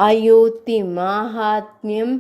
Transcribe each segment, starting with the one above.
அயோத்தி மாஹாத்மியம்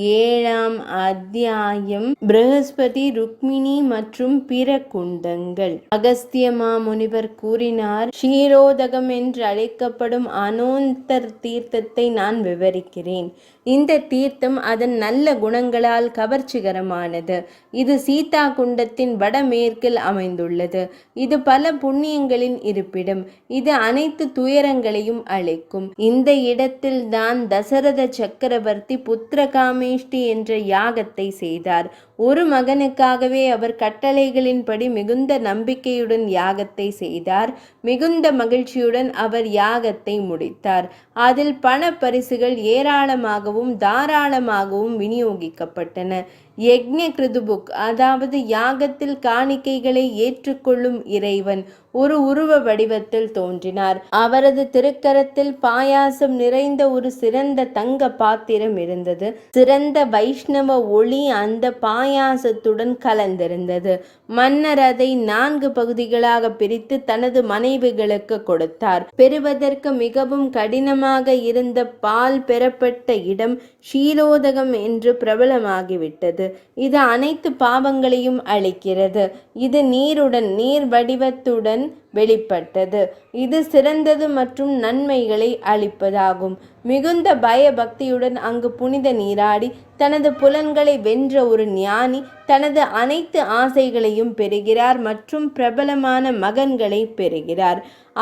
7ஆம் அத்தியாயம். ப்ரஹஸ்பதி, ருக்மிணி மற்றும் பிற குண்டங்கள். அகஸ்திய மாமுனிவர் கூறினார், க்ஷீரோதகம் என்று அழைக்கப்படும் அனோந்தர் தீர்த்தத்தை நான் விவரிக்கிறேன். இந்த தீர்த்தம் அதன் நல்ல குணங்களால் கவர்ச்சிகரமானது. இது சீதா குண்டத்தின் வடமேற்கில் அமைந்துள்ளது. இது பல புண்ணியங்களின் இருப்பிடம். இது அனைத்து துயரங்களையும் அளிக்கும். இந்த இடத்தில்தான் தசரத சக்கரவர்த்தி புத்திரகாமேஷ்டி என்ற யாகத்தை செய்தார். ஒரு மகனுக்காகவே அவர் கட்டளைகளின்படி மிகுந்த நம்பிக்கையுடன் யாகத்தை செய்தார். மிகுந்த மகிழ்ச்சியுடன் அவர் யாகத்தை முடித்தார். அதில் பண பரிசுகள் ஏராளமாகவும் தாராளமாகவும் விநியோகிக்கப்பட்டன. யக்ஞ கிருதுபுக், அதாவது யாகத்தில் காணிக்கைகளை ஏற்றுக்கொள்ளும் இறைவன், ஒரு உருவ வடிவத்தில் தோன்றினார். அவரது திருக்கரத்தில் பாயாசம் நிறைந்த ஒரு சிறந்த தங்க பாத்திரம் இருந்தது. சிறந்த வைஷ்ணவ ஒளி அந்த பாயாசத்துடன் கலந்திருந்தது. மன்னர் அதை 4 பகுதிகளாக பிரித்து தனது மனைவிகளுக்கு கொடுத்தார். பெறுவதற்கு மிகவும் கடினமாக இருந்த பால் பெறப்பட்ட இடம் க்ஷீரோதகம் என்று பிரபலமாகிவிட்டது. இது அனைத்து பாவங்களையும் அளிக்கிறது. இது நீர் வடிவத்துடன் வெளிப்பட்டது. இது சிறந்தது மற்றும் நன்மைகளை அளிப்பதாகும். மிகுந்த பயபக்தியுடன் அங்கு புனித நீராடி தனது புலன்களை வென்ற ஒரு ஞானி தனது அனைத்து ஆசைகளையும் பெறுகிறார் மற்றும் பிரபலமான மகன்களை பெறுகிறார்.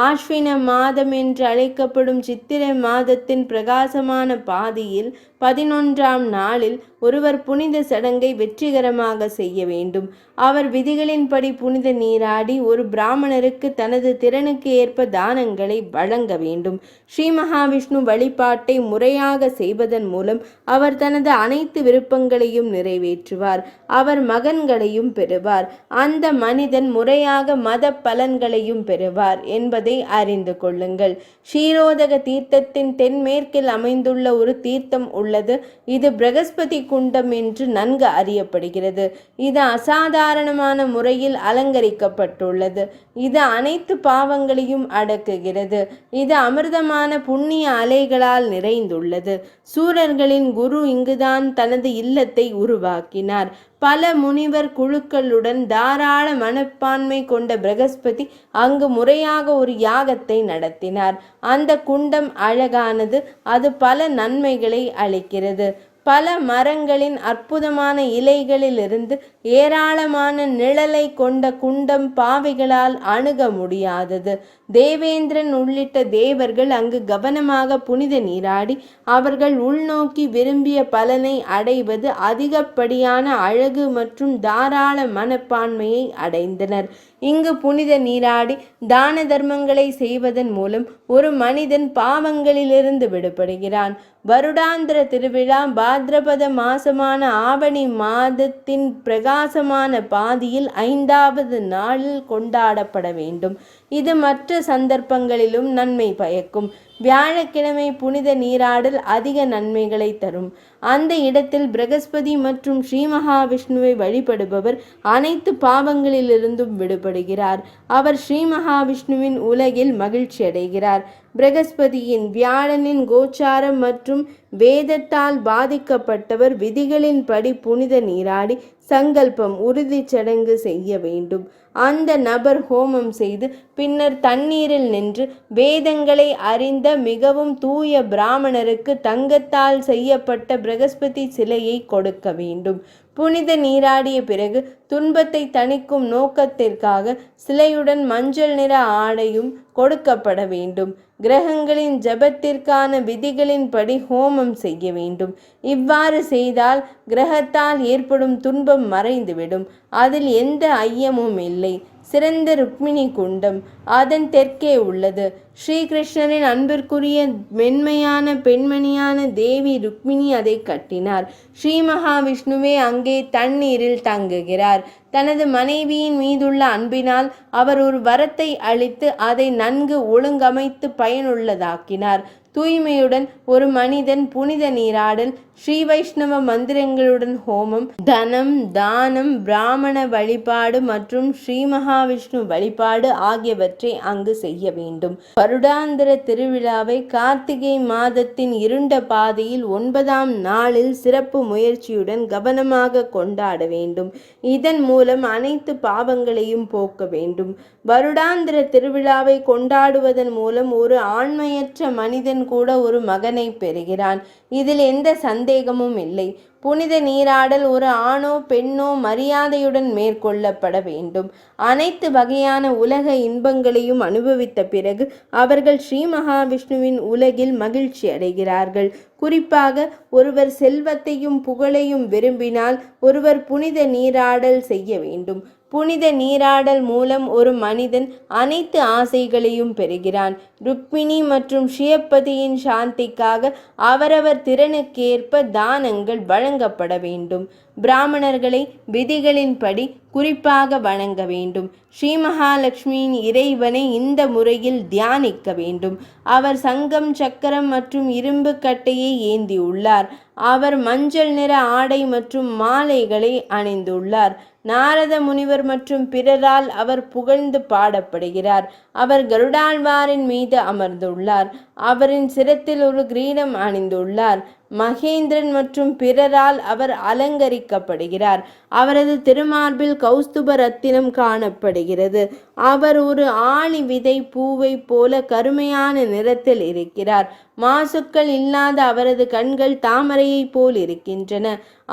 ஆஸ்வின மாதம் என்று அழைக்கப்படும் சித்திரை மாதத்தின் பிரகாசமான பாதியில் 11ஆம் நாளில் ஒருவர் புனித சடங்கை வெற்றிகரமாக செய்ய வேண்டும். அவர் விதிகளின்படி புனித நீராடி ஒரு பிராமணருக்கு தனது திறனுக்கு ஏற்ப தானங்களை வழங்க வேண்டும். ஸ்ரீ மகாவிஷ்ணு வழிபாட்டை முறையாக செய்வதன் மூலம் அவர் தனது அனைத்து விருப்பங்களையும் நிறைவேற்றுவார். அவர் மகன்களையும் பெறுவார். அந்த மனிதன் முறையாக மத பலன்களையும் பெறுவார் என்பதை அறிந்து கொள்ளுங்கள். க்ஷீரோதக தீர்த்தத்தின் தென்மேற்கில் அமைந்துள்ள ஒரு தீர்த்தம் உள்ளது. இது ப்ரஹஸ்பதி குண்டம் என்று நன்கு அறியப்படுகிறது. இது அசாதாரணமான முறையில் அலங்கரிக்கப்பட்டுள்ளது. இது அனைத்து பாவங்களையும் அடக்குகிறது. இது அமிர்தமான புண்ணிய அலைகளால் நிறைந்துள்ளது. சூரர்களின் குரு இங்குதான் தனது இல்லத்தை உருவாக்கினார். பல முனிவர் குழுக்களுடன் தாராள மனப்பான்மை கொண்ட ப்ரஹஸ்பதி அங்கு முறையாக ஒரு யாகத்தை நடத்தினார். அந்த குண்டம் அழகானது. அது பல நன்மைகளை அளிக்கிறது. பல மரங்களின் அற்புதமான இலைகளிலிருந்து ஏராளமான நிழலை கொண்ட குண்டம் பாவிகளால் அணுக முடியாதது. தேவேந்திரன் உள்ளிட்ட தேவர்கள் அங்கு கவனமாக புனித நீராடி அவர்கள் உள்நோக்கி விரும்பிய பலனை அடைவது அதிகப்படியான அழகு மற்றும் தாராள மனப்பான்மையை அடைந்தனர். இங்கு புனித நீராடி தான தர்மங்களை செய்வதன் மூலம் ஒரு மனிதன் பாவங்களிலிருந்து விடுபடுகிறான். வருடாந்திர திருவிழா பாத்ரபத மாசமான ஆவணி மாதத்தின் பிரகாசமான பாதியில் 5வது நாளில் கொண்டாடப்பட வேண்டும். இது மற்ற சந்தர்ப்பங்களிலும் நன்மை பயக்கும். வியாழக்கிழமை புனித நீராடல் அதிக நன்மைகளை தரும். அந்த இடத்தில் ப்ரஹஸ்பதி மற்றும் ஸ்ரீ மகாவிஷ்ணுவை வழிபடுபவர் அனைத்து பாவங்களிலிருந்தும் விடுபடுகிறார். அவர் ஸ்ரீ மகாவிஷ்ணுவின் உலகில் மகிழ்ச்சி அடைகிறார். ப்ரஹஸ்பதியின் வியாழனின் கோச்சாரம் மற்றும் வேதத்தால் பாதிக்கப்பட்டவர் விதிகளின்படி புனித நீராடி சங்கல்பம் உறுதி சடங்கு செய்ய வேண்டும். அந்த நபர் ஹோமம் செய்து பின்னர் தண்ணீரில் நின்று வேதங்களை அறிந்த மிகவும் தூய பிராமணருக்கு தங்கத்தால் செய்யப்பட்ட ப்ரஹஸ்பதி சிலையை கொடுக்க வேண்டும். புனித நீராடிய பிறகு துன்பத்தை தணிக்கும் நோக்கத்திற்காக சிலையுடன் மஞ்சள் நிற ஆடையும் கொடுக்கப்பட வேண்டும். கிரகங்களின் ஜபத்திற்கான விதிகளின்படி ஹோமம் செய்ய வேண்டும். இவ்வாறு செய்தால் கிரகத்தால் ஏற்படும் துன்பம் மறைந்துவிடும். அதில் எந்த ஐயமும் இல்லை. சிறந்த ருக்மிணி குண்டம் அதன் தெற்கே உள்ளது. ஸ்ரீகிருஷ்ணரின் அன்பிற்குரிய மென்மையான பெண்மணியான தேவி ருக்மிணி அதை கட்டினார். ஸ்ரீ மகாவிஷ்ணுவே அங்கே தண்ணீரில் தங்குகிறார். தனது மனைவியின் மீதுள்ள அன்பினால் அவர் ஒரு வரத்தை அளித்து அதை நன்கு ஒழுங்கமைத்து பயனுள்ளதாக்கினார். தூய்மையுடன் ஒரு மனிதன் புனித நீராடல், ஸ்ரீ வைஷ்ணவ மந்திரங்களுடன் ஹோமம், தனம், தானம், பிராமண வழிபாடு மற்றும் ஸ்ரீ மகாவிஷ்ணு வழிபாடு ஆகியவற்றை அங்கு செய்ய வேண்டும். வருடாந்திர திருவிழாவை கார்த்திகை மாதத்தின் இருண்ட பாதையில் 9ஆம் நாளில் சிறப்பு முயற்சியுடன் கவனமாக கொண்டாட வேண்டும். இதன் மூலம் அனைத்து பாவங்களையும் போக்க வேண்டும். வருடாந்திர திருவிழாவை கொண்டாடுவதன் மூலம் ஒரு ஆண்மையற்ற மனிதன் கூட ஒரு மகனை பெறுகிறான். இதில் எந்த சந்தேகமும் இல்லை. புனித நீராடல் ஒரு ஆணோ பெண்ணோ மரியாதையுடன் மேற்கொள்ளப்பட வேண்டும். அனைத்து வகையான உலக இன்பங்களையும் அனுபவித்த பிறகு அவர்கள் ஸ்ரீ மகாவிஷ்ணுவின் உலகில் மகிழ்ச்சி அடைகிறார்கள். குறிப்பாக ஒருவர் செல்வத்தையும் புகழையும் விரும்பினால் ஒருவர் புனித நீராடல் செய்ய வேண்டும். புனித நீராடல் மூலம் ஒரு மனிதன் அனைத்து ஆசைகளையும் பெறுகிறான். ருக்மிணி மற்றும் ஷியப்பதியின் சாந்திக்காக அவரவர் திறனுக்கேற்ப தானங்கள் வழங்கப்பட வேண்டும். பிராமணர்களை விதிகளின்படி குறிப்பாக வணங்க வேண்டும். ஸ்ரீ மகாலட்சுமியின் இறைவனை இந்த முறையில் தியானிக்க வேண்டும். அவர் சங்கம், சக்கரம் மற்றும் இரும்பு கட்டையை ஏந்தியுள்ளார். அவர் மஞ்சள் நிற ஆடை மற்றும் மாலைகளை அணிந்துள்ளார். நாரத முனிவர் மற்றும் பிறரால் அவர் புகழ்ந்து பாடப்படுகிறார். அவர் கருடாழ்வாரின் மீது அமர்ந்துள்ளார். அவரின் சிரத்தில் ஒரு கிரீடம் அணிந்துள்ளார். மகேந்திரன் மற்றும் பிறரால் அவர் அலங்கரிக்கப்படுகிறார். அவரது திருமார்பில் கௌஸ்துப ரத்தினம் காணப்படுகிறது. அவர் ஒரு ஆளி விதை பூவை போல கருமையான நிறத்தில் இருக்கிறார். மாசுக்கள் இல்லாத அவரது கண்கள் தாமரையை போல் இருக்கின்றன.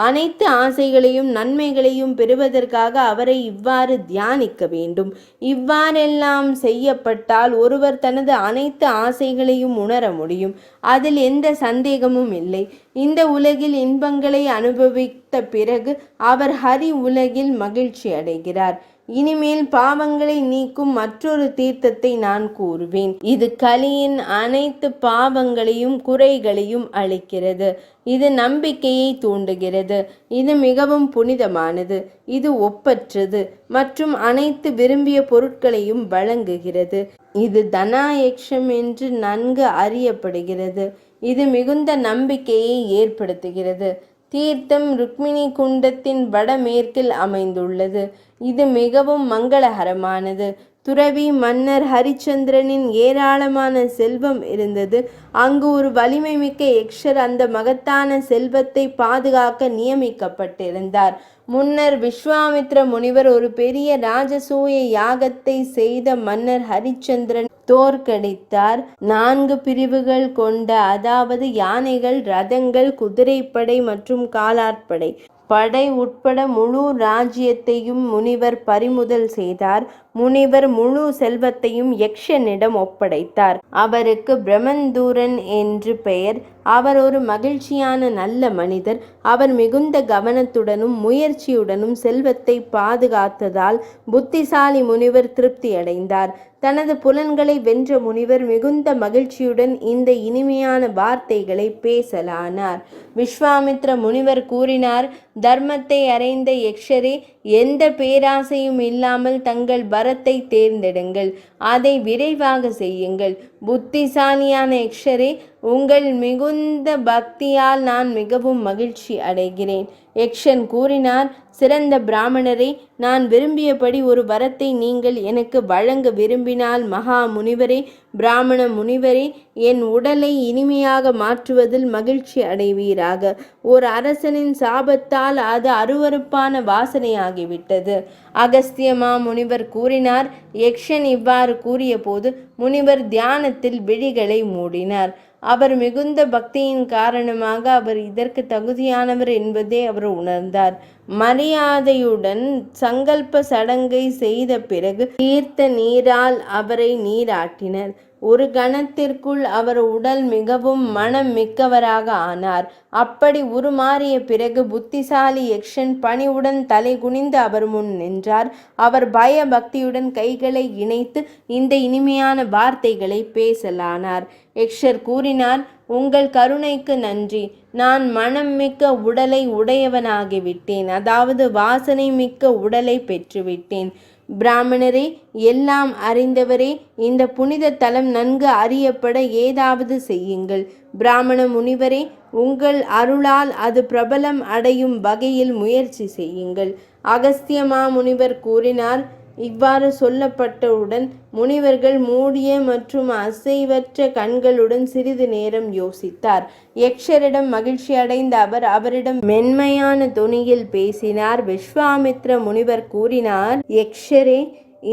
அனைத்து ஆசைகளையும் நன்மைகளையும் பெறுவதற்காக அவரை இவ்வாறு தியானிக்க வேண்டும். இவ்வாறெல்லாம் செய்யப்பட்டால் ஒருவர் தனது அனைத்து ஆசைகளையும் உணர முடியும். அதில் எந்த சந்தேகமும் இல்லை. இந்த உலகில் இன்பங்களை அனுபவித்த பிறகு அவர் ஹரி உலகில் மகிழ்ச்சி அடைகிறார். இனிமேல் பாவங்களை நீக்கும் மற்றொரு தீர்த்தத்தை நான் கூறுவேன். இது கலியின் அனைத்து பாவங்களையும் குறைகளையும் அளிக்கிறது. இது நம்பிக்கையை தூண்டுகிறது. இது மிகவும் புனிதமானது. இது ஒப்பற்றது மற்றும் அனைத்து விரும்பிய பொருட்களையும் வழங்குகிறது. இது தனாயக்ஷம் என்று நன்கு அறியப்படுகிறது. இது மிகுந்த நம்பிக்கையை ஏற்படுத்துகிறது. தீர்த்தம் ருக்மிணி குண்டத்தின் வடமேற்கில் அமைந்துள்ளது. இது மிகவும் மங்களகரமானது. துறவி மன்னர் ஹரிச்சந்திரனின் ஏராளமான செல்வம் இருந்தது. அங்கு ஒரு வலிமை மிக்க யக்ஷர் அந்த மகத்தான செல்வத்தை பாதுகாக்க நியமிக்கப்பட்டிருந்தார். முன்னர் விஸ்வாமித்ர முனிவர் ஒரு பெரிய ராஜசூய யாகத்தை செய்த மன்னர் ஹரிச்சந்திரன் தோற்கடித்தார். 4 பிரிவுகள் கொண்ட, அதாவது யானைகள், ரதங்கள், குதிரைப்படை மற்றும் காலாட்படை படை உட்பட முழு ராஜ்யத்தையும் முனிவர் பறிமுதல் செய்தார். முனிவர் முழு செல்வத்தையும் யக்ஷனிடம் ஒப்படைத்தார். அவருக்கு பிரமந்தூரன் என்று பெயர். அவர் ஒரு மகிழ்ச்சியான நல்ல மனிதர். அவர் மிகுந்த கவனத்துடனும் முயற்சியுடனும் செல்வத்தை பாதுகாத்ததால் புத்திசாலி முனிவர் திருப்தி அடைந்தார். தனது புலன்களை வென்ற முனிவர் மிகுந்த மகிழ்ச்சியுடன் இந்த இனிமையான வார்த்தைகளை பேசலானார். விஸ்வாமித்ர முனிவர் கூறினார், தர்மத்தை அறைந்த யக்ஷரே, எந்த பேராசையும் இல்லாமல் தங்கள் வரத்தை தேர்ந்தெடுங்கள். அதை விரைவாக செய்யுங்கள். புத்திசாலியான யக்ஷரே, உங்கள் மிகுந்த பக்தியால் நான் மிகவும் மகிழ்ச்சி அடைகிறேன். யக்ஷன் கூறினார், சிறந்த பிராமணரே, நான் விரும்பியபடி ஒரு வரத்தை நீங்கள் எனக்கு வழங்க விரும்பினால் மகா முனிவரே, பிராமண முனிவரே, என் உடலை இனிமையாக மாற்றுவதில் மகிழ்ச்சி அடைவீராக. ஒரு அரசனின் சாபத்தால் அது அருவருப்பான வாசனையாகிவிட்டது. அகஸ்தியமா முனிவர் கூறினார். யக்ஷன் இவ்வாறு கூறிய போது முனிவர் தியானத்தில் விழிகளை மூடினார். அவர் மிகுந்த பக்தியின் காரணமாக அவர் இதற்கு தகுதியானவர் என்பதை அவர் உணர்ந்தார். மரியாதையுடன் சங்கல்ப சடங்கை செய்த பிறகு தீர்த்த நீரால் அவரை நீராட்டினர். ஒரு கணத்திற்குள் அவர் உடல் மிகவும் மனம் மிக்கவராக ஆனார். அப்படி உருமாறிய பிறகு புத்திசாலி யக்ஷன் பணிவுடன் தலை குனிந்து அவர் முன் நின்றார். அவர் பய பக்தியுடன் கைகளை இணைத்து இந்த இனிமையான வார்த்தைகளை பேசலானார். யக்ஷர் கூறினார், உங்கள் கருணைக்கு நன்றி. நான் மனம் மிக்க உடலை உடையவனாகிவிட்டேன், அதாவது வாசனை மிக்க உடலை பெற்றுவிட்டேன். பிராமணரே, எல்லாம் அறிந்தவரே, இந்த புனித தலம் நன்கு அறியப்பட ஏதாவது செய்யுங்கள். பிராமண முனிவரே, உங்கள் அருளால் அது பிரபலம் அடையும் வகையில் முயற்சி செய்யுங்கள். அகஸ்திய மாமுனிவர் கூறினார். இவ்வாறு சொல்லப்பட்டவுடன் முனிவர்கள் மூடிய மற்றும் அசைவற்ற கண்களுடன் சிறிது நேரம் யோசித்தார். யக்ஷரிடம் மகிழ்ச்சி அடைந்த அவர் அவரிடம் மென்மையான தொனியில் பேசினார். விஸ்வாமித்ர முனிவர் கூறினார், யக்ஷரே,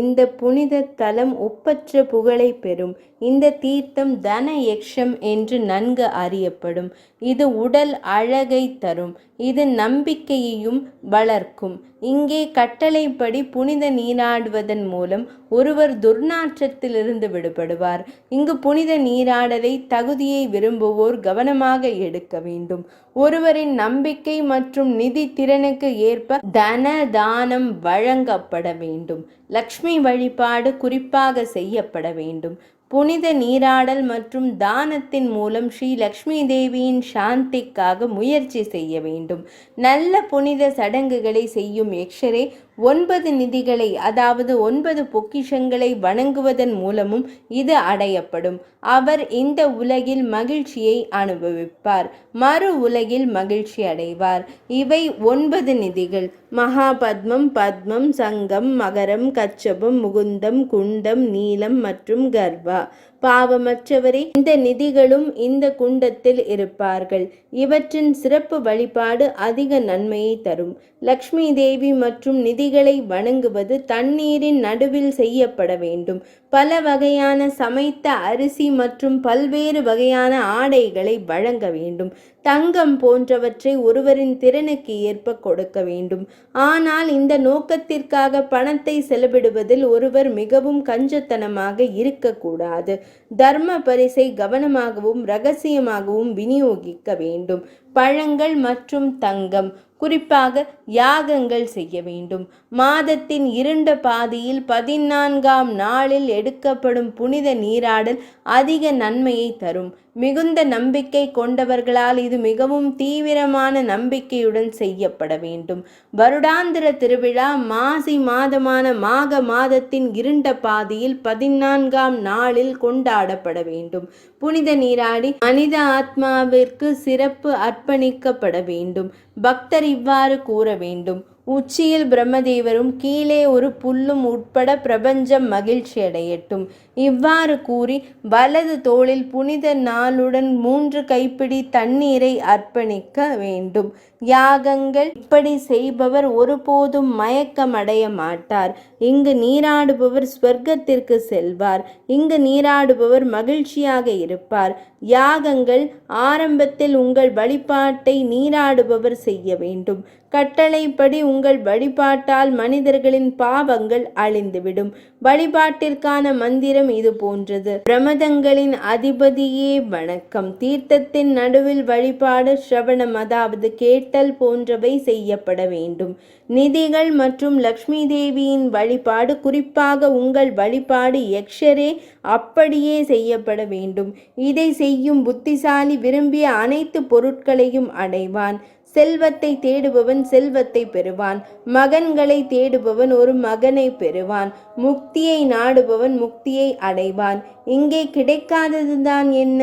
இந்த புனித தலம் ஒப்பற்ற புகழை பெறும். இந்த தீர்த்தம் தன யக்ஷம் என்று நன்கு அறியப்படும். இது உடல் அழகை தரும். இது நம்பிக்கையையும் வளர்க்கும். இங்கே கட்டளைப்படி புனித நீராடுவதன் மூலம் ஒருவர் துர்நாற்றத்திலிருந்து விடுபடுவார். இங்கு புனித நீராடலை தகுதியை விரும்புவோர் கவனமாக எடுக்க வேண்டும். ஒருவரின் நம்பிக்கை மற்றும் நிதி திறனுக்கு ஏற்ப தன தானம் வழங்கப்பட வேண்டும். லக்ஷ்மி வழிபாடு குறிப்பாக செய்யப்பட வேண்டும். புனித நீராடல் மற்றும் தானத்தின் மூலம் ஸ்ரீ லக்ஷ்மி தேவியின் சாந்திக்காக முயற்சி செய்ய வேண்டும். நல்ல புனித சடங்குகளை செய்யும் யக்ஷரே 9 நிதிகளை, அதாவது 9 பொக்கிஷங்களை வணங்குவதன் மூலமும் இது அடையப்படும். அவர் இந்த உலகில் மகிழ்ச்சியை அனுபவிப்பார், மறு உலகில் மகிழ்ச்சி அடைவார். இவை 9 நிதிகள்: மகாபத்மம், பத்மம், சங்கம், மகரம், கச்சபம், முகுந்தம், குண்டம், நீலம் மற்றும் கர்வா. பாவமற்றவரே, இந்த நிதிகளும் இந்த குண்டத்தில் இருப்பார்கள். இவற்றின் சிறப்பு வழிபாடு அதிக நன்மையை தரும். லக்ஷ்மி தேவி மற்றும் நிதிகளை வணங்குவது தண்ணீரின் நடுவில் செய்யப்பட வேண்டும். பல வகையான சமைத்த அரிசி மற்றும் பல்வேறு வகையான ஆடைகளை வழங்க வேண்டும். தங்கம் போன்றவற்றை ஒருவரின் திறனுக்கு ஏற்ப கொடுக்க வேண்டும். ஆனால் இந்த நோக்கத்திற்காக பணத்தை செலவிடுவதில் ஒருவர் மிகவும் கஞ்சத்தனமாக இருக்கக்கூடாது. தர்ம பரிசை கவனமாகவும் இரகசியமாகவும் விநியோகிக்க வேண்டும். பழங்கள் மற்றும் தங்கம், குறிப்பாக யாகங்கள் செய்ய வேண்டும். மாதத்தின் இருண்ட பாதியில் 14ஆம் நாளில் எடுக்கப்படும் புனித நீராடல் அதிக நன்மையை தரும். மிகுந்த நம்பிக்கை கொண்டவர்களால் இது மிகவும் தீவிரமான நம்பிக்கையுடன் செய்யப்பட வேண்டும். வருடாந்திர திருவிழா மாசி மாதமான மாக மாதத்தின் இருண்ட பாதியில் 14ஆம் நாளில் கொண்டாடப்பட வேண்டும். புனித நீராடி மனித ஆத்மாவிற்கு சிறப்பு அர்ப்பணிக்கப்பட வேண்டும். பக்தர் இவ்வாறு கூற வேண்டும்: உச்சியில் பிரம்மதேவரும் கீழே ஒரு புல்லும் உட்பட பிரபஞ்சம் மகிழ்ச்சி அடையட்டும். இவ்வாறு கூறி வலது தோளில் புனித நாளுடன் 3 கைப்பிடி தண்ணீரை அர்ப்பணிக்க வேண்டும். யாகங்கள் இப்படி செய்பவர் ஒருபோதும் மயக்கமடைய மாட்டார். இங்கு நீராடுபவர் ஸ்வர்க்கத்திற்கு செல்வார். இங்கு நீராடுபவர் மகிழ்ச்சியாக இருப்பார். யாகங்கள் ஆரம்பத்தில் உங்கள் வழிபாட்டை நீராடுபவர் செய்ய வேண்டும். கட்டளைப்படி உங்கள் வழிபாட்டால் மனிதர்களின் பாவங்கள் அழிந்துவிடும். வழிபாட்டிற்கான மந்திரம் இது போன்றது: பிரமதங்களின் அதிபதியே வணக்கம். தீர்த்தத்தின் நடுவில் வழிபாடு, சிரவணம் அதாவது கேட்டல் போன்றவை செய்யப்பட வேண்டும். நிதிகள் மற்றும் லக்ஷ்மி தேவியின் வழிபாடு, குறிப்பாக உங்கள் வழிபாடு யக்ஷரே, அப்படியே செய்யப்பட வேண்டும். இதை செய்யும் புத்திசாலி விரும்பிய அனைத்து பொருட்களையும் அடைவான். செல்வத்தை தேடுபவன் செல்வத்தை பெறுவான். மகன்களை தேடுபவன் ஒரு மகனை பெறுவான். முக்தியை நாடுபவன் முக்தியை அடைவான். இங்கே கிடைக்காததுதான் என்ன?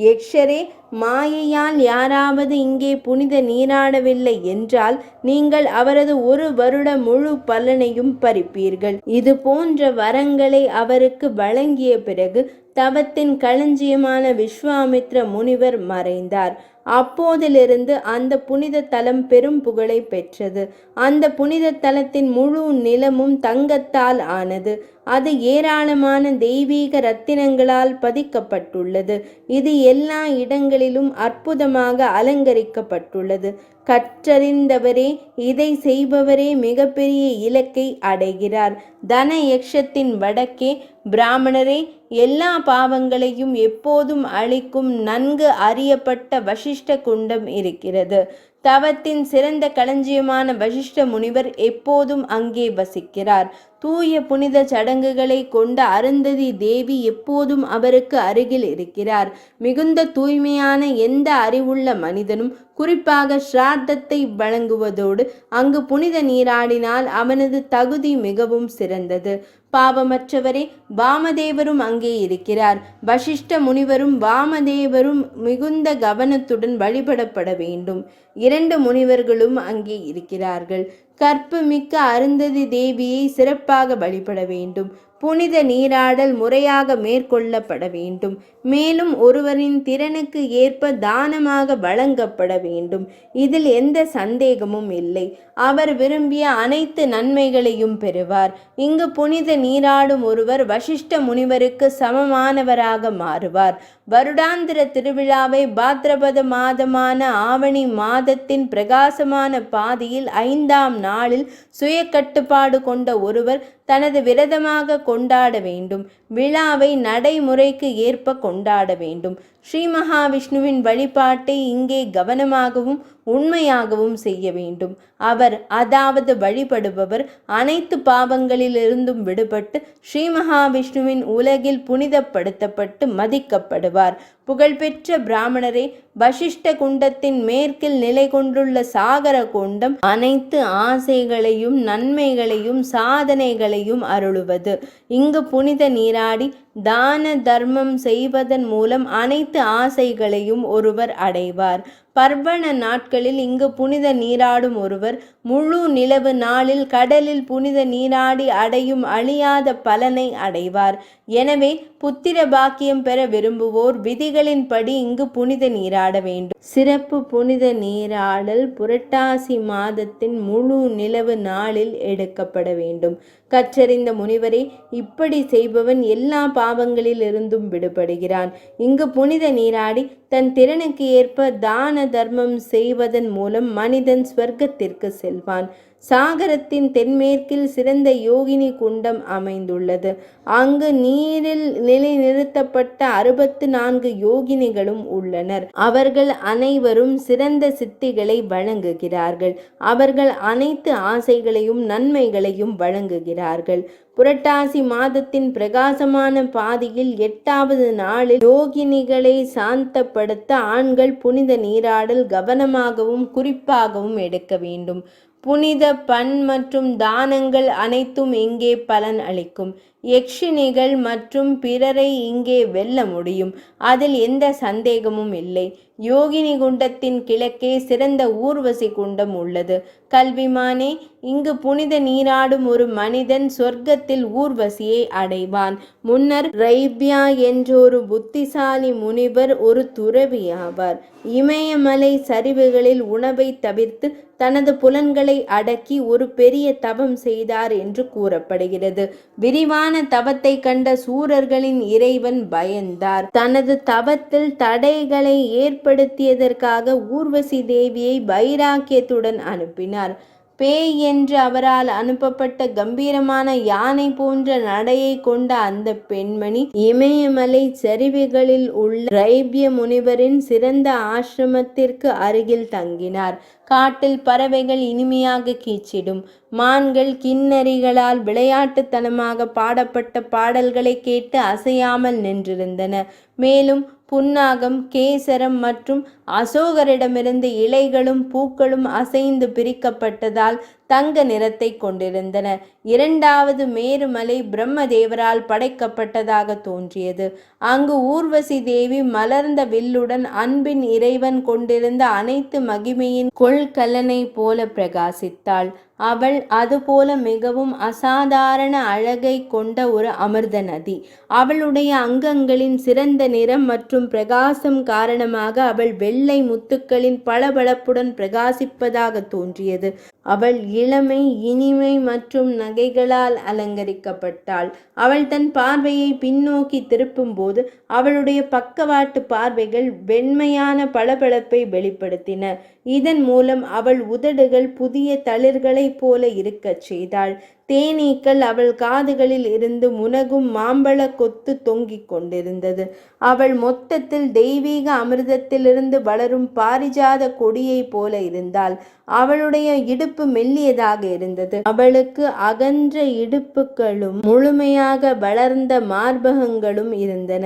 யக்ஷரே, மாயையால் யாராவது இங்கே புனித நீராடவில்லை என்றால் நீங்கள் அவரது 1 வருட முழு பலனையும் பறிப்பீர்கள். இது போன்ற வரங்களை அவருக்கு வழங்கிய பிறகு தவத்தின் களஞ்சியமான விஸ்வாமித்ர முனிவர் மறைந்தார். அப்போதிலிருந்து அந்த புனித தலம் பெரும் புகழை பெற்றது. அந்த புனித தலத்தின் முழு நிலமும் தங்கத்தால் ஆனது. அது ஏராளமான தெய்வீக ரத்தினங்களால் பதிக்கப்பட்டுள்ளது. இது எல்லா இடங்களிலும் அற்புதமாக அலங்கரிக்கப்பட்டுள்ளது. கற்றறிந்தவரே, இதை செய்பவரே மிகப்பெரிய இலக்கை அடைகிறார். தன யக்ஷத்தின் வடக்கே பிராமணரே, எல்லா பாவங்களையும் எப்போதும் அழிக்கும் நன்கு அறியப்பட்ட வசிஷ்ட குண்டம் இருக்கிறது. தவத்தின் சிறந்த களஞ்சியமான வசிஷ்ட முனிவர் எப்போதும் அங்கே வசிக்கிறார். தூய புனித சடங்குகளை கொண்ட அருந்ததி தேவி எப்போதும் அவருக்கு அருகில் இருக்கிறார். மிகுந்த தூய்மையான எந்த அறிவுள்ள மனிதனும் குறிப்பாக ஸ்ராத்தத்தை வழங்குவதோடு அங்கு புனித நீராடினால் அவனது தகுதி மிகவும் சிறந்தது. பாவமற்றவரே, வாமதேவரும் அங்கே இருக்கிறார். வசிஷ்ட முனிவரும் வாமதேவரும் மிகுந்த கவனத்துடன் வழிபடப்பட வேண்டும். 2 முனிவர்களும் அங்கே இருக்கிறார்கள். கற்பு மிக்க அருந்ததி தேவியை சிறப்பாக வழிபட வேண்டும். புனித நீராடல் முறையாக மேற்கொள்ளப்பட வேண்டும். மேலும் ஒருவரின் திறனுக்கு ஏற்ப தானமாக வழங்கப்பட வேண்டும். இதில் எந்த சந்தேகமும் இல்லை. அவர் விரும்பிய அனைத்து நன்மைகளையும் பெறுவார். இங்கு புனித நீராடும் ஒருவர் வசிஷ்ட முனிவருக்கு சமமானவராக மாறுவார். வருடாந்திர திருவிழாவை பாத்ரபத மாதமான ஆவணி மாதத்தின் பிரகாசமான பாதியில் 5ஆம் நாளில் சுய கட்டுப்பாடு கொண்ட ஒருவர் தனது விரதமாக கொண்டாட வேண்டும். விழாவை நடைமுறைக்கு ஏற்ப கொண்டாட வேண்டும். ஸ்ரீ மகாவிஷ்ணுவின் வழிபாட்டை இங்கே கவனமாகவும் உண்மையாகவும் செய்ய வேண்டும். அவர், அதாவது வழிபடுபவர், அனைத்து பாவங்களிலிருந்தும் விடுபட்டு ஸ்ரீ மகாவிஷ்ணுவின் உலகில் புனிதப்படுத்தப்பட்டு மதிக்கப்படுவார். புகழ்பெற்ற பிராமணரே, வசிஷ்ட குண்டத்தின் மேற்கில் நிலை கொண்டுள்ள சாகர குண்டம் அனைத்து ஆசைகளையும் நன்மைகளையும் சாதனைகளையும் அருளுவது. இங்கு புனித நீராடி தான தர்மம் செய்வதன் மூலம் அனைத்து ஆசைகளையும் ஒருவர் அடைவார். பர்வண நாட்களில் இங்கு புனித நீராடும் ஒருவர் முழு நிலவு நாளில் கடலில் புனித நீராடி அடையும் அழியாத பலனை அடைவார். எனவே புத்திர பாக்கியம் பெற விரும்புவோர் விதிகளின்படி இங்கு புனித நீராட வேண்டும். சிறப்பு புனித நீராடல் புரட்டாசி மாதத்தின் முழு நிலவு நாளில் எடுக்கப்பட வேண்டும். கற்றறிந்த முனிவரே, இப்படி செய்பவன் எல்லா பாவங்களில் இருந்தும் விடுபடுகிறான். இங்கு புனித நீராடி தன் திறனுக்கு ஏற்ப தான தர்மம் செய்வதன் மூலம் மனிதன் ஸ்வர்க்கத்திற்கு செல்வான். சாகரத்தின் தென்மேற்கில் சிறந்த யோகினி குண்டம் அமைந்துள்ளது. அங்கு நீரில் நிலைநிறுத்தப்பட்ட 64 யோகினிகளும் உள்ளனர். அவர்கள் அனைவரும் சிறந்த சித்திகளை வழங்குகிறார்கள். அவர்கள் அனைத்து ஆசைகளையும் நன்மைகளையும் வழங்குகிறார்கள். புரட்டாசி மாதத்தின் பிரகாசமான பாதியில் 8வது நாளில் யோகினிகளை சாந்தப்படுத்த ஆண்கள் புனித நீராடல் கவனமாகவும் குறிப்பாகவும் எடுக்க வேண்டும். புனித பண் மற்றும் தானங்கள் அனைத்தும் இங்கே பலன் அளிக்கும். யக்ஷினிகள் மற்றும் பிறரை இங்கே வெல்ல முடியும். அதில் எந்த சந்தேகமும் இல்லை. யோகினி குண்டத்தின் கிழக்கே சிறந்த ஊர்வசி குண்டம் உள்ளது. கல்விமானே, இங்கு புனித நீராடும் ஒரு மனிதன் சொர்க்கத்தில் ஊர்வசியை அடைவான். முன்னர் ரைப்யா என்ற ஒரு புத்திசாலி முனிவர் ஒரு துறவி ஆவார். இமயமலை சரிவுகளில் உணவை தவிர்த்து தனது புலன்களை அடக்கி ஒரு பெரிய தவம் செய்தார் என்று கூறப்படுகிறது. விரிவான தவத்தை கண்ட சூரர்களின் இறைவன் பயந்தார். தனது தவத்தில் தடைகளை ஏற்படுத்தியதற்காக ஊர்வசி தேவியை வைராக்கியத்துடன் அனுப்பினார். பேய் என்று அவரால் அனுப்பப்பட்ட கம்பீரமான யானை போன்ற நடையை கொண்ட அந்த பெண்மணி இமயமலை சரிவுகளில் உள்ள ரைப்ய முனிவரின் சிறந்த ஆசிரமத்திற்கு அருகில் தங்கினார். காட்டில் பறவைகள் இனிமையாக கீச்சிடும். மான்கள் கிண்ணறிகளால் விளையாட்டுத்தனமாக பாடப்பட்ட பாடல்களை கேட்டு அசையாமல் நின்றிருந்தன. மேலும் புன்னாகம், கேசரம் மற்றும் அசோகரிடமிருந்து இலைகளும் பூக்களும் அசைந்து பிரிக்கப்பட்டதால் தங்க நிறத்தை கொண்டிருந்தன. 2வது மேருமலை பிரம்மதேவரால் படைக்கப்பட்டதாக தோன்றியது. அங்கு ஊர்வசி தேவி மலர்ந்த வில்லுடன் அன்பின் இறைவன் கொண்டிருந்த அனைத்து மகிமையின் கொள்கலனை போல பிரகாசித்தாள். அவள் அதுபோல மிகவும் அசாதாரண அழகை கொண்ட ஒரு அமிர்த நதி. அவளுடைய அங்கங்களின் சிறந்த நிறம் மற்றும் பிரகாசம் காரணமாக அவள் வெள்ளை முத்துக்களின் பளபளப்புடன் பிரகாசிப்பதாக தோன்றியது. அவள் இளமை, இனிமை மற்றும் நகைகளால் அலங்கரிக்கப்பட்டாள். அவள் தன் பார்வையை பின்னோக்கி திருப்பும் போது அவளுடைய பக்கவாட்டு பார்வைகள் வெண்மையான பளபளப்பை வெளிப்படுத்தின. இதன் மூலம் அவள் உதடுகள் புதிய தளிர்களைப் போல இருக்கச் செய்தாள். தேனீக்கள் அவள் காதுகளில் இருந்து முனகும் மாம்பழ கொத்து தொங்கிக் கொண்டிருந்தது. அவள் மொத்தத்தில் தெய்வீக அமிர்தத்திலிருந்து வளரும் பாரிஜாத கொடியைப் போல இருந்தாள். அவளுடைய இடுப்பு மெல்லியதாக இருந்தது. அவளுக்கு அகன்ற இடுப்புகளும் முழுமையாக வளர்ந்த மார்பகங்களும் இருந்தன.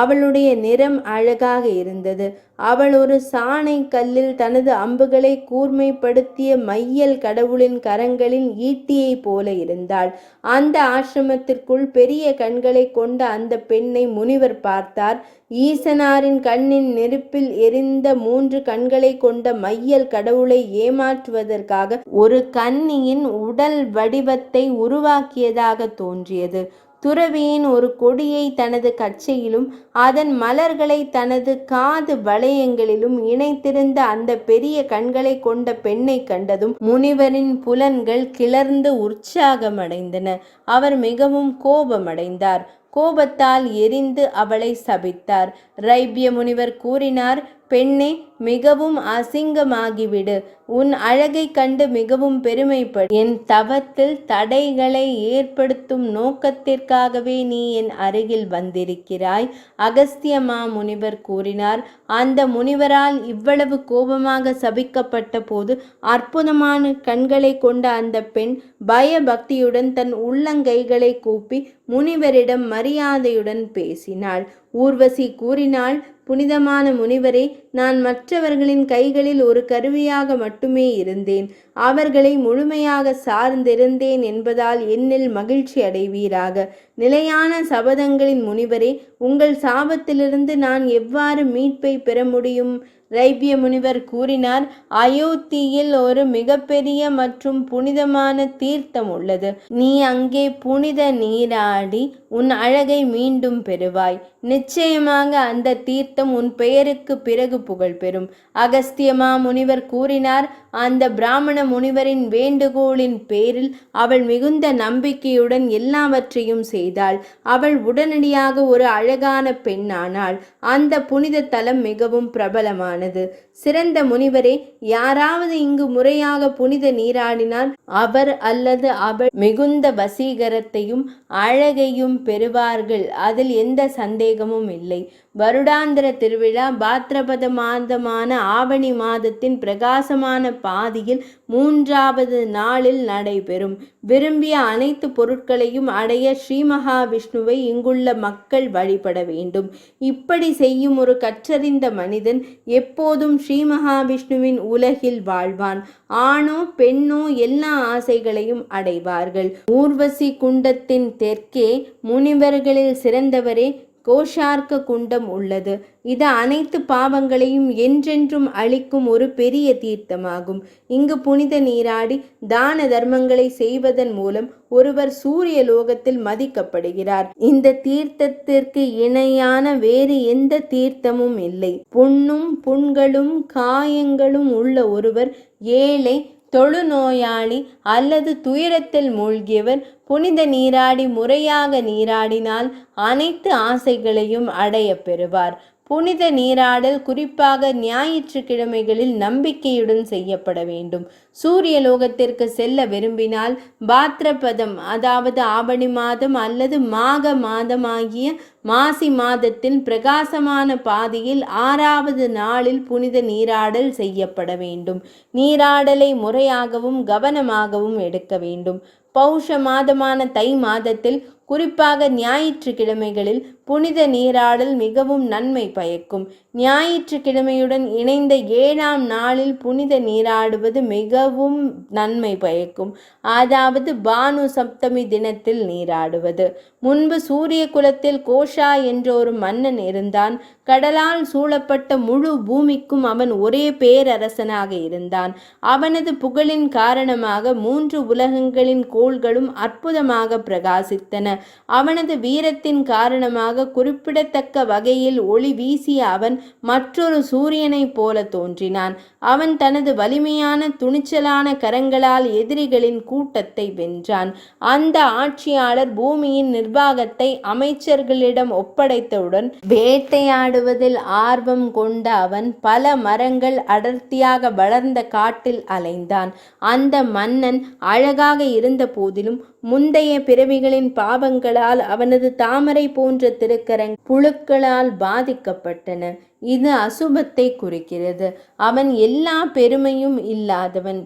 அவளுடைய நிறம் அழகாக இருந்தது. அவள் ஒரு சாணை கல்லில் தனது அம்புகளை கூர்மைப்படுத்திய மையல் கடவுளின் கரங்களின் ஈட்டியைப் போல இருந்தாள். அந்த ஆசிரமத்திற்குள் பெரிய கண்களை கொண்ட அந்த பெண்ணை முனிவர் பார்த்தார். ஈசனாரின் கண்ணின் நெருப்பில் எரிந்த 3 கண்களை கொண்ட மையல் கடவுளை ஏமாற்றுவதற்காக ஒரு கன்னியின் உடல் வடிவத்தை உருவாக்கியதாக தோன்றியது. துறவியின் ஒரு கொடியை தனது கச்சையிலும் அதன் மலர்களை தனது காது வளையங்களிலும் இணைத்திருந்த அந்த பெரிய கண்களை கொண்ட பெண்ணை கண்டதும் முனிவரின் புலன்கள் கிளர்ந்து உற்சாகமடைந்தன. அவர் மிகவும் கோபமடைந்தார். கோபத்தால் எரிந்து அவளை சபித்தார். ரைபிய முனிவர் கூறினார், பெண்ணே, மிகவும் அசிங்கமாகிவிடு. உன் அழகை கண்டு மிகவும் பெருமைப்படு. என் தவத்தில் தடைகளை ஏற்படுத்தும் நோக்கத்திற்காகவே நீ என் அருகில் வந்திருக்கிறாய். அகஸ்திய முனிவர் கூறினார். அந்த முனிவரால் இவ்வளவு கோபமாக சபிக்கப்பட்ட போது அற்புதமான கண்களை கொண்ட அந்த பெண் பயபக்தியுடன் தன் உள்ளங்கைகளை கூப்பி முனிவரிடம் மரியாதையுடன் பேசினாள். ஊர்வசி கூறினாள், புனிதமான முனிவரே, நான் மற்றவர்களின் கைகளில் ஒரு கருவியாக மட்டுமே இருந்தேன். அவர்களை முழுமையாக சார்ந்திருந்தேன் என்பதால் என்னில் மகிழ்ச்சி அடைவீராக. நிலையான சபதங்களின் முனிவரே, உங்கள் சாபத்திலிருந்து நான் எவ்வாறு மீட்பை பெற முடியும்? ரைபிய முனிவர் கூறினார், அயோத்தியில் ஒரு மிகப்பெரிய மற்றும் புனிதமான தீர்த்தம் உள்ளது. நீ அங்கே புனித நீராடி உன் அழகை மீண்டும் பெறுவாய். நிச்சயமாக அந்த தீர்த்தம் உன் பெயருக்கு பிறகு புகழ் பெறும். அகஸ்திய முனிவர் கூறினார். அந்த பிராமண முனிவரின் வேண்டுகோளின் பேரில் அவள் மிகுந்த நம்பிக்கையுடன் எல்லாவற்றையும் செய்தாள். அவள் உடனடியாக ஒரு அழகான பெண்ணானாள். அந்த புனித தலம் மிகவும் பிரபலமானது. சிறந்த முனிவரே, யாராவது இங்கு முறையாக புனித நீராடினால் அவர் அல்லது அவள் மிகுந்த வசீகரத்தையும் அழகையும் பெறுவார்கள். அதில் எந்த சந்தேகமும் இல்லை. வருடாந்திர திருவிழா பாத்ரபத மாதமான ஆவணி மாதத்தின் பிரகாசமான பாதியில் 3வது நாளில் நடைபெறும். விரும்பிய அனைத்து பொருட்களையும் அடைய ஸ்ரீ மகாவிஷ்ணுவை இங்குள்ள மக்கள் வழிபட வேண்டும். இப்படி செய்யும் ஒரு கற்றறிந்த மனிதன் எப்போதும் ஸ்ரீ மகாவிஷ்ணுவின் உலகில் வாழ்வான். ஆணோ பெண்ணோ எல்லா ஆசைகளையும் அடைவார்கள். ஊர்வசி குண்டத்தின் தெற்கே முனிவர்களில் சிறந்தவரே கோஷார்க்க குண்டம் உள்ளது. இது அனைத்து பாவங்களையும் என்றென்றும் அளிக்கும் ஒரு பெரிய தீர்த்தமாகும். இங்கு புனித நீராடி தான தர்மங்களை செய்வதன் மூலம் ஒருவர் சூரிய லோகத்தில் மதிக்கப்படுகிறார். இந்த தீர்த்தத்திற்கு இணையான வேறு எந்த தீர்த்தமும் இல்லை. புண்ணும் புண்களும் காயங்களும் உள்ள ஒருவர், ஏழை, தொழுநோயாளி அல்லது துயரத்தில் மூழ்கியவர் புனித நீராடி முறையாக நீராடினால் அனைத்து ஆசைகளையும் அடைய பெறுவார். புனித நீராடல் குறிப்பாக ஞாயிற்றுக்கிழமைகளில் நம்பிக்கையுடன் செய்யப்பட வேண்டும். சூரிய லோகத்திற்கு செல்ல விரும்பினால் பாத்ரபதம், அதாவது ஆவணி மாதம் அல்லது மாக மாதமாகிய மாசி மாதத்தின் பிரகாசமான பாதியில் 6வது நாளில் புனித நீராடல் செய்யப்பட வேண்டும். நீராடலை முறையாகவும் கவனமாகவும் எடுக்க வேண்டும். பௌஷ மாதமான தை மாதத்தில், குறிப்பாக ஞாயிற்றுக்கிழமைகளில் புனித நீராடல் மிகவும் நன்மை பயக்கும். ஞாயிற்றுக்கிழமையுடன் இணைந்த 7ஆம் நாளில் புனித நீராடுவது மிகவும் நன்மை பயக்கும். அதாவது பானு சப்தமி தினத்தில் நீராடுவது. முன்பு சூரிய குலத்தில் கோஷா என்ற ஒரு மன்னன் இருந்தான். கடலால் சூழப்பட்ட முழு பூமிக்கும் அவன் ஒரே பேரரசனாக இருந்தான். அவனது புகழின் காரணமாக 3 உலகங்களின் கோள்களும் அற்புதமாக பிரகாசித்தன. அவனது வீரத்தின் காரணமாக குறிப்பிடத்தக்க வகையில் ஒளி வீசிய அவன் மற்றொரு சூரியனைப் போல தோன்றினான். அவன் தனது வலிமையான துணிச்சலான கரங்களால் எதிரிகளின் கூட்டத்தை வென்றான். அந்த ஆட்சியாளர் பூமியின் நிர்வாகத்தை அமைச்சர்களிடம் ஒப்படைத்தவுடன் வேட்டையாடுவதில் ஆர்வம் கொண்ட அவன் பல மரங்கள் அடர்த்தியாக வளர்ந்த காட்டில் அலைந்தான். அந்த மன்னன் அழகாக இருந்த போதிலும் முந்தைய பிறவிகளின் பாவங்களால் அவனது தாமரை போன்ற திருக்கரங்கள் புழுக்களால் பாதிக்கப்பட்டன. இது அசுபத்தை குறிக்கிறது. அவன் எல்லா பெருமையும் இல்லாதவன்.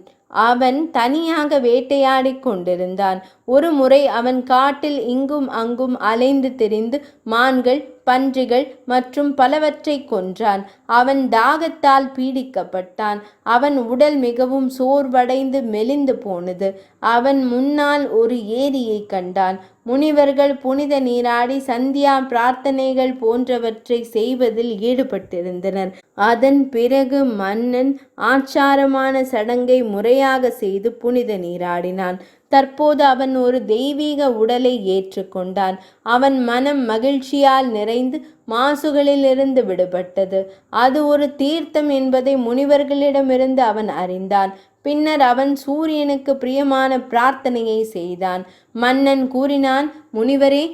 அவன் தனியாக வேட்டையாடி கொண்டிருந்தான். ஒரு முறை அவன் காட்டில் இங்கும் அங்கும் அலைந்து திரிந்து மான்கள், பன்றிகள் மற்றும் பலவற்றை கொன்றான். அவன் தாகத்தால் பீடிக்கப்பட்டான். அவன் உடல் மிகவும் சோர்வடைந்து மெலிந்து போனது. அவன் முன்னால் ஒரு ஏரியை கண்டான். முனிவர்கள் புனித நீராடி சந்தியா பிரார்த்தனைகள் போன்றவற்றை செய்வதில் ஈடுபட்டிருந்தனர். அதன் பிறகு மன்னன் ஆச்சாரமான சடங்கை முறையாக செய்து புனித நீராடினான். தற்போது அவன் ஒரு தெய்வீக உடலை ஏற்றுக்கொண்டான். அவன் மனம் மகிழ்ச்சியால் நிறைந்து மாசுகளிலிருந்து விடுபட்டது. அது ஒரு தீர்த்தம் என்பதை முனிவர்களிடமிருந்து அவன் அறிந்தான். பின்னர் அவன் சூரியனுக்கு பிரியமான பிரார்த்தனையை செய்தான். மன்னன் கூறினான், முனிவரே,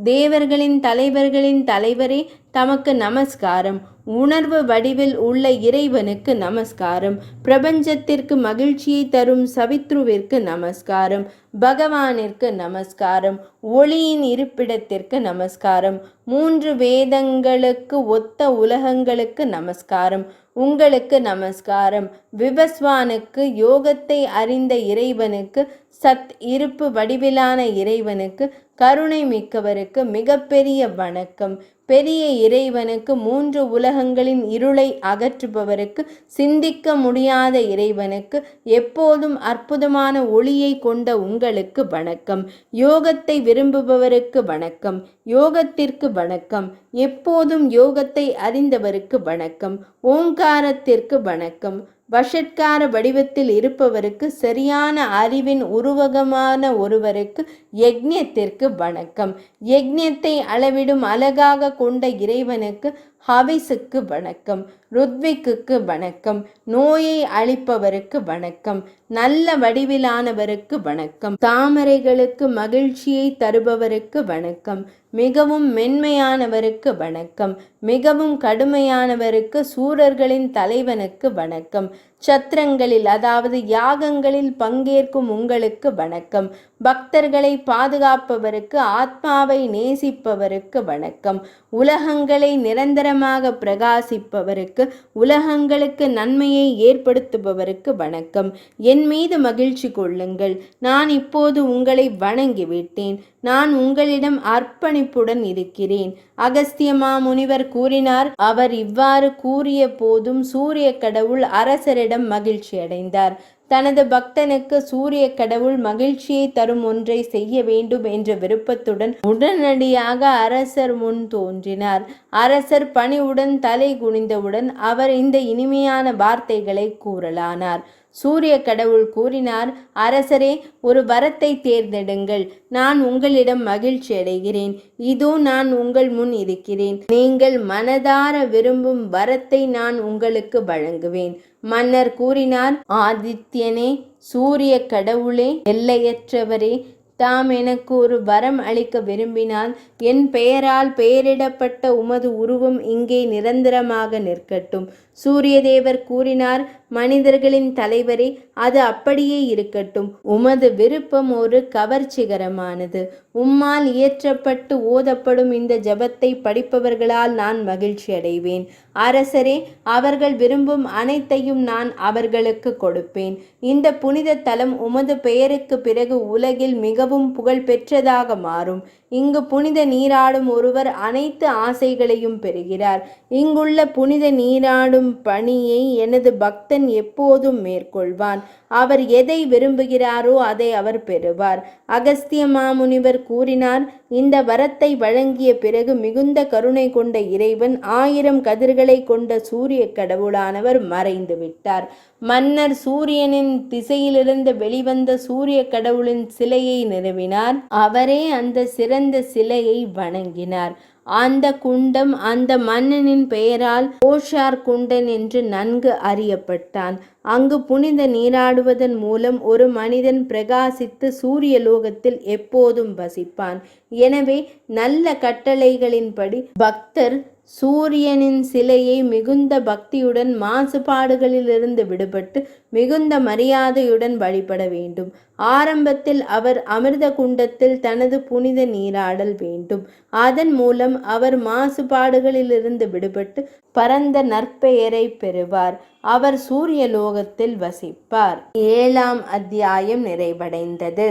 தேவர்களின் தலைவர்களின் தலைவரே, தமக்கு நமஸ்காரம். உணர்வு வடிவில் உள்ள இறைவனுக்கு நமஸ்காரம். பிரபஞ்சத்திற்கு மகிழ்ச்சியை தரும் சவித்ருவிற்கு நமஸ்காரம். பகவானிற்கு நமஸ்காரம். ஒளியின் இருப்பிடத்திற்கு நமஸ்காரம். 3 வேதங்களுக்கு ஒத்த உலகங்களுக்கு நமஸ்காரம். உங்களுக்கு நமஸ்காரம். விவஸ்வானுக்கு, யோகத்தை அறிந்த இறைவனுக்கு, சத் இருப்பு வடிவிலான இறைவனுக்கு, கருணை மிக்கவருக்கு மிகப்பெரிய வணக்கம். பெரிய இறைவனுக்கு, 3 உலகங்களின் இருளை அகற்றுபவருக்கு, சிந்திக்க முடியாத இறைவனுக்கு, எப்போதும் அற்புதமான ஒளியை கொண்ட உங்களுக்கு வணக்கம். யோகத்தை விரும்புபவருக்கு வணக்கம். யோகத்திற்கு வணக்கம். எப்போதும் யோகத்தை அறிந்தவருக்கு வணக்கம். ஓங்காரத்திற்கு வணக்கம். வஷட்கார வடிவத்தில் இருப்பவருக்கு, சரியான அறிவின் உருவகமான ஒருவருக்கு யக்ஞத்திற்கு வணக்கம். யக்ஞத்தை அளவிடும் அழகாக கொண்ட இறைவனுக்கு ஹவிஸுக்கு வணக்கம். ருத்விக்கு வணக்கம். நோயை அளிப்பவருக்கு வணக்கம். நல்ல வடிவிலானவருக்கு வணக்கம். தாமரைகளுக்கு மகிழ்ச்சியை தருபவருக்கு வணக்கம். மிகவும் மென்மையானவருக்கு வணக்கம். மிகவும் கடுமையானவருக்கு, சூரர்களின் தலைவனுக்கு வணக்கம். சத்திரங்களில், அதாவது யாகங்களில் பங்கேற்கும் உங்களுக்கு வணக்கம். பக்தர்களை பாதுகாப்பவருக்கு, ஆத்மாவை நேசிப்பவருக்கு வணக்கம். உலகங்களை நிரந்தரமாக பிரகாசிப்பவருக்கு, உலகங்களுக்கு நன்மையை ஏற்படுத்துபவருக்கு வணக்கம். என் மீது மகிழ்ச்சி கொள்ளுங்கள். நான் இப்போது உங்களை வணங்கிவிட்டேன். நான் உங்களிடம் அர்ப்பணிப்புடன் இருக்கிறேன். அகஸ்திய மாமுனிவர் கூறினார். அவர் இவ்வாறு கூறிய போதும் சூரிய கடவுள் அரசரிடம் மகிழ்ச்சி அடைந்தார். தனது பக்தனுக்கு சூரிய கடவுள் மகிழ்ச்சியை தரும் ஒன்றை செய்ய வேண்டும் என்ற விருப்பத்துடன் உடனடியாக அரசர் முன் தோன்றினார். அரசர் பணிவுடன் தலை குனிந்தவுடன் அவர் இந்த இனிமையான வார்த்தைகளை கூறலானார். சூரிய கடவுள் கூறினார், அரசரே, ஒரு வரத்தை தேர்ந்தெடுங்கள். நான் உங்களிடம் மகிழ்ச்சி அடைகிறேன். இதோ நான் உங்கள் முன் இருக்கிறேன். நீங்கள் மனதார விரும்பும் வரத்தை நான் உங்களுக்கு வழங்குவேன். மன்னர் கூறினார், ஆதித்யனே, சூரிய கடவுளே, எல்லையற்றவரே, தாம் எனக்கு ஒரு வரம் அளிக்க விரும்பினால் என் பெயரால் பெயரிடப்பட்ட உமது உருவம் இங்கே நிரந்தரமாக நிற்கட்டும். சூரியதேவர் கூறினார், மனிதர்களின் தலைவரே, அது அப்படியே இருக்கட்டும். உமது விருப்பம் ஒரு கவர்ச்சிகரமானது. உம்மால் இயற்றப்பட்டு ஓதப்படும் இந்த ஜபத்தை படிப்பவர்களால் நான் மகிழ்ச்சி அடைவேன். அரசரே, அவர்கள் விரும்பும் அனைத்தையும் நான் அவர்களுக்கு கொடுப்பேன். இந்த புனித தலம் உமது பெயருக்கு பிறகு உலகில் மிகவும் புகழ் பெற்றதாக மாறும். இங்கு புனித நீராடும் ஒருவர் அனைத்து ஆசைகளையும் பெறுகிறார். இங்குள்ள புனித நீராடும் பணியை எனது பக்தன் எப்போதும் மேற்கொள்வான். அவர் எதை விரும்புகிறாரோ அதை அவர் பெறுவார். அகஸ்திய மாமுனிவர் கூறினார், இந்த வரத்தை வழங்கிய பிறகு மிகுந்த கருணை கொண்ட இறைவன் 1000 கதிர்களை கொண்ட சூரிய கடவுளானவர் மறைந்து விட்டார். மன்னர் சூரியனின் திசையிலிருந்து வெளிவந்த சூரிய கடவுளின் சிலையை நிறுவினார். அவரே அந்த சிறந்த சிலையை வணங்கினார். அந்த குண்டம் அந்த மன்னனின் பெயரால் ஓஷார் குண்டன் என்று நன்கு அறியப்பட்டான். அங்கு புனித நீராடுவதன் மூலம் ஒரு மனிதன் பிரகாசித்து சூரிய லோகத்தில் எப்போதும் வசிப்பான். எனவே நல்ல கட்டளைகளின்படி பக்தர் சூரியனின் சிலையை மிகுந்த பக்தியுடன் மாசுபாடுகளிலிருந்து விடுபட்டு மிகுந்த மரியாதையுடன் வழிபட வேண்டும். ஆரம்பத்தில் அவர் அமிர்த குண்டத்தில் தனது புனித நீராடல் வேண்டும். அதன் மூலம் அவர் மாசுபாடுகளிலிருந்து விடுபட்டு பரந்த நற்பெயரை பெறுவார். அவர் சூரிய லோகத்தில் வசிப்பார். 7ஆம் அத்தியாயம் நிறைவடைந்தது.